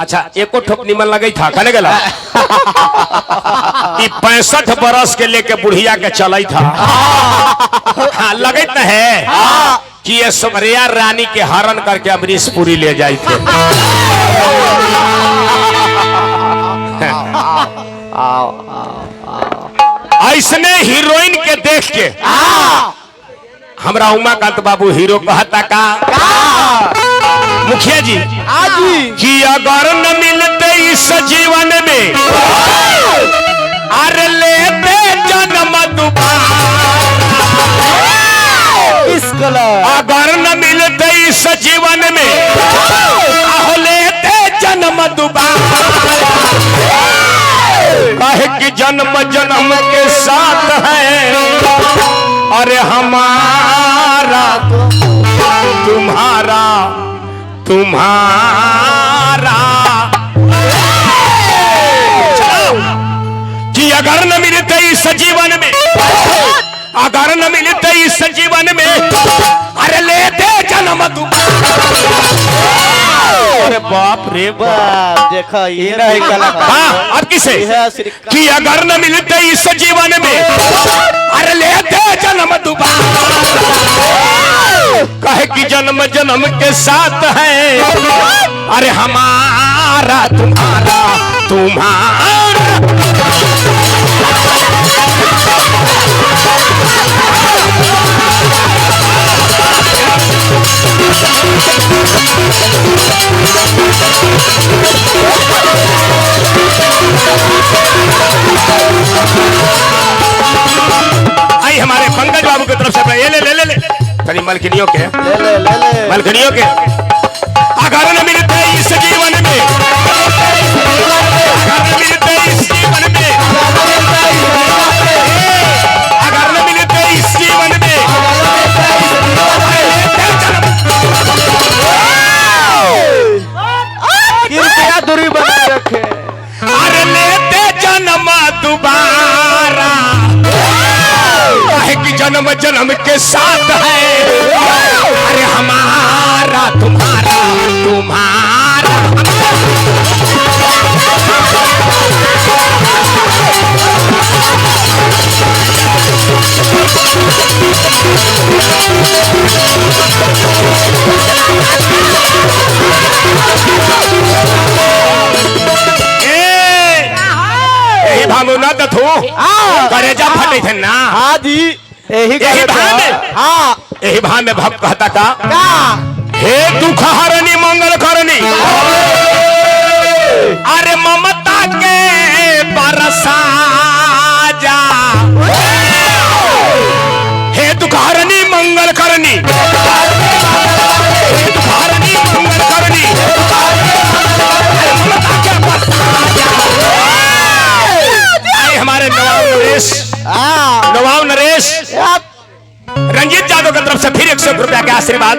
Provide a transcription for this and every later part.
अच्छा एको ठोक निमन लगे था कहने गला 65 बरस के लेके बुढ़िया के चल था। हाँ लगे है कि ये समरिया रानी के हरण करके अमरीश पुरी ले जाए थे। ऐसने हीरोइन के देख के हमरा उमाकांत बाबू हीरो कहता का मुखिया जी कि अगर न मिलते इस जीवन में अरे लेते जन्म दोबारा, अगर न मिलते इस जीवन में लेते जन्म दोबारा, कहे कि जन्म जन्म के साथ है अरे हमारा तुम्हारा तुम्हारा, कि अगर न मिलते इस जीवन में, अगर न मिलते इस जीवन में अरे लेते जन्म अरे बाप रे बाप देखा ये नहीं कलाकार। हाँ अब किसे कि अगर न मिलते इस जीवन में अरे लेते जन्म दोबारा, कहे कि जन्म जन्म के साथ है अरे हमारा तुम्हारा तुम्हारा। आई हमारे पंकज बाबू की तरफ से ले ले ले ले तनी मलकिनियों के ले मलकिनियों के अगर न मिलते इस जीवन में, अगर न मिलते इस जीवन में, अगर न मिलते इस जीवन में कृपया दूरी बनाए रखे, अरे लेते जन्म दोबारा, कि जन्म जन्म के साथ है अरे हमारा तुम्हारा तुम्हारा। यही भाव ना दथो करेजा फटे थे ना। हाँ जी यही भाव में, हाँ यही भाव में भक्त कहता का हे दुख हरनी मंगल करनी अरे ममता के बरसा जा, हे दुख हरनी मंगल करनी, हे दुख हरनी मंगल करनी अरे ममता के बरसा जा। हमारे नवाब नरेश रंजीत यादव की तरफ से फिर 100 रुपया के आशीर्वाद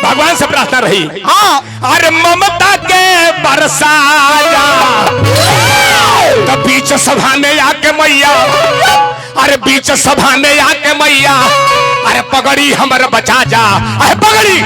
भगवान से प्रार्थना रही। अरे ममता के बरसाया तो बीच सभा में आके मैया, अरे बीच सभा में आके मैया अरे पगड़ी हमारा बचा जा, अरे पगड़ी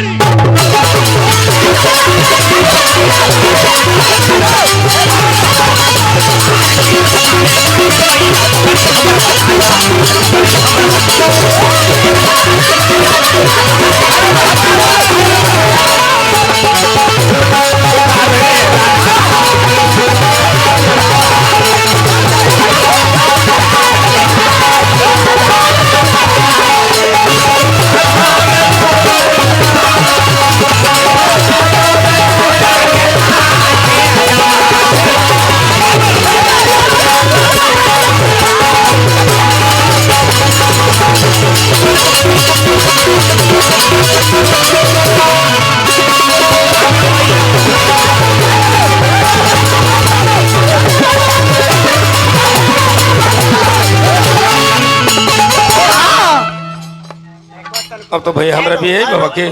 अब तो भैया हमरा भी है बाबा के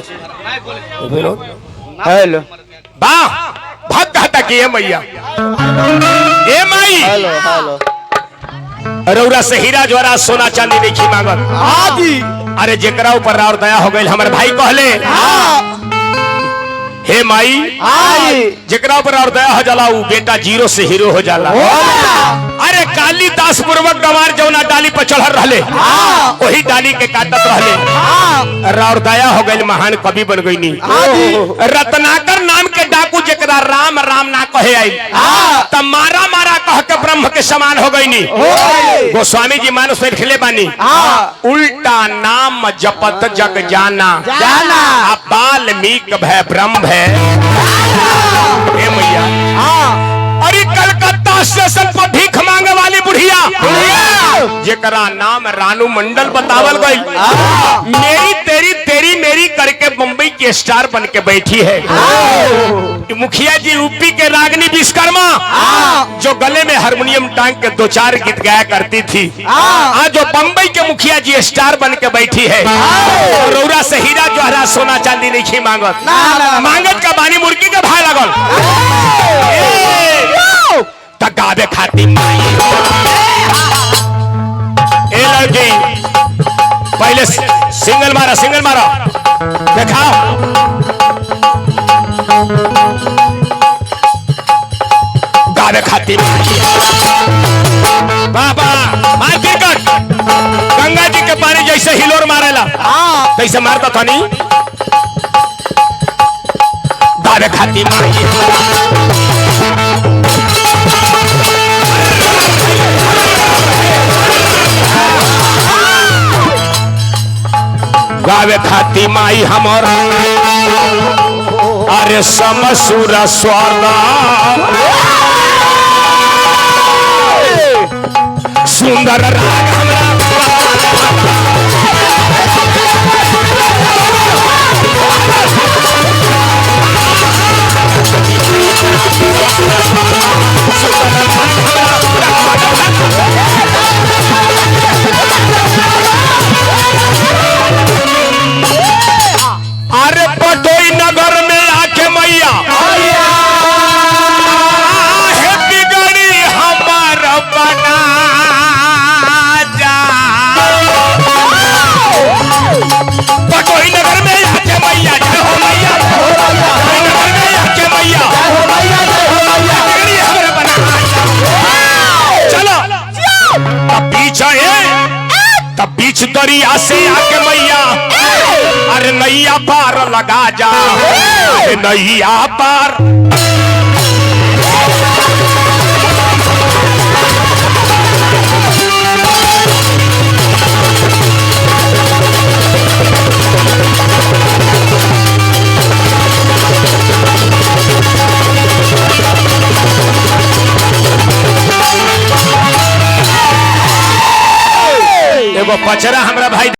हेलो वाह भक्त कहता कि ये मैया ए माई हेलो हेलो रौरा से हीरा ज्वारा सोना चांदी नहीं मांगत। हाँ जी अरे जेकरा ऊपर और दया हो गई हमारे भाई कहले हे माई आई जेकरा ऊपर और दया हो जाला उ बेटा जीरो से हीरो हो जाला। अरे कालिदास पूर्वक गंवार जौना डाली पर चढ़ल रहले वही डाली के काटत रहले और दया हो गई महान कवि बन गई नी। रत्नाकर नाम के डाकू जेकरा राम राम ना कहे आई तब मारा मारा कह के ब्रह्म के समान हो गई नी। गोस्वामी जी मानस में लिखले बानी उल्टा नाम जपत जग जाना वाल्मीकि भय ब्रह्म भय। हे मैया अरे कलकत्ता स्टेशन पर भीख मांगे वाली बुढ़िया जेकरा नाम रानू मंडल बतावल गई मेरी तेरी तेरी मेरी करके मुंबई के स्टार बन के बैठी है। मुखिया जी यूपी के रागनी विश्वकर्मा जो गले में हारमोनियम टांग के 2-4 गीत गाया करती थी आज जो बम्बई के मुखिया जी स्टार बन के बैठी है। रौरा से हीरा जवाहरात सोना चांदी नहीं मांगत मांगत का बानी मुर्गी के भाई लगल गावे खाती ए लड़की पहले सिंगल मारा दिखाओ गावे खाती बाबा मार क्रिकेट गंगा जी के पानी जैसे हिलोर मारेला कैसे मारता था नहीं गावे खाती गावे खाती माई हमर अरे समसुर स्वर सुंदर राग हमरा अरे पटोई नगर में आके मैया है बिगड़ी हमार बना जा। पटोई नगर में आके मैया जय हो मैया पटोई नगर में आके मैया बिगड़ी हमार बना जा। चलो तब बीच दरिया से आके मैया अरे नैया पार लगा जा अरे नैया पार एगो पचरा हमरा भाई